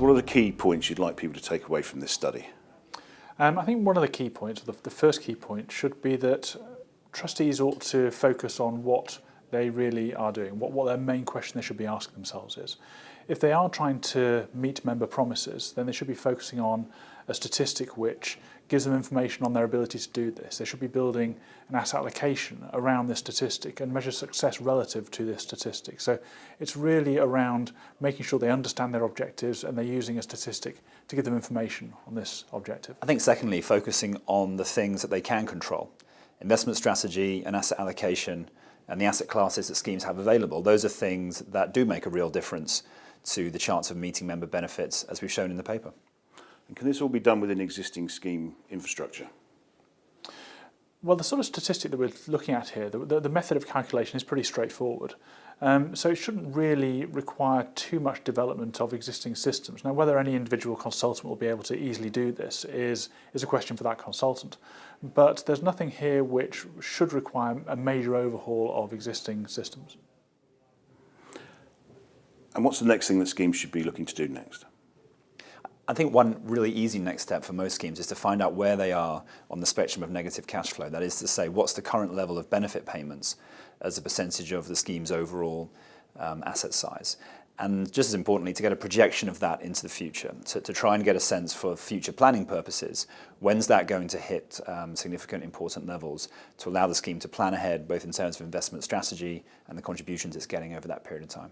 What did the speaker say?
So what are the key points you'd like people to take away from this study? I think one of the key points, the first key point, should be that trustees ought to focus on what they really are doing, what their main question they should be asking themselves is. If they are trying to meet member promises, then they should be focusing on a statistic which gives them information on their ability to do this. They should be building an asset allocation around this statistic and measure success relative to this statistic. So it's really around making sure they understand their objectives and they're using a statistic to give them information on this objective. I think secondly, focusing on the things that they can control. Investment strategy and asset allocation and the asset classes that schemes have available. Those are things that do make a real difference to the chance of meeting member benefits, as we've shown in the paper. And can this all be done within existing scheme infrastructure? Well, the sort of statistic that we're looking at here, the method of calculation is pretty straightforward. So it shouldn't really require too much development of existing systems. Now, whether any individual consultant will be able to easily do this is a question for that consultant. But there's nothing here which should require a major overhaul of existing systems. And what's the next thing that schemes should be looking to do next? I think one really easy next step for most schemes is to find out where they are on the spectrum of negative cash flow. That is to say, what's the current level of benefit payments as a percentage of the scheme's overall asset size. And just as importantly, to get a projection of that into the future, to try and get a sense for future planning purposes, when's that going to hit significant important levels to allow the scheme to plan ahead, both in terms of investment strategy and the contributions it's getting over that period of time.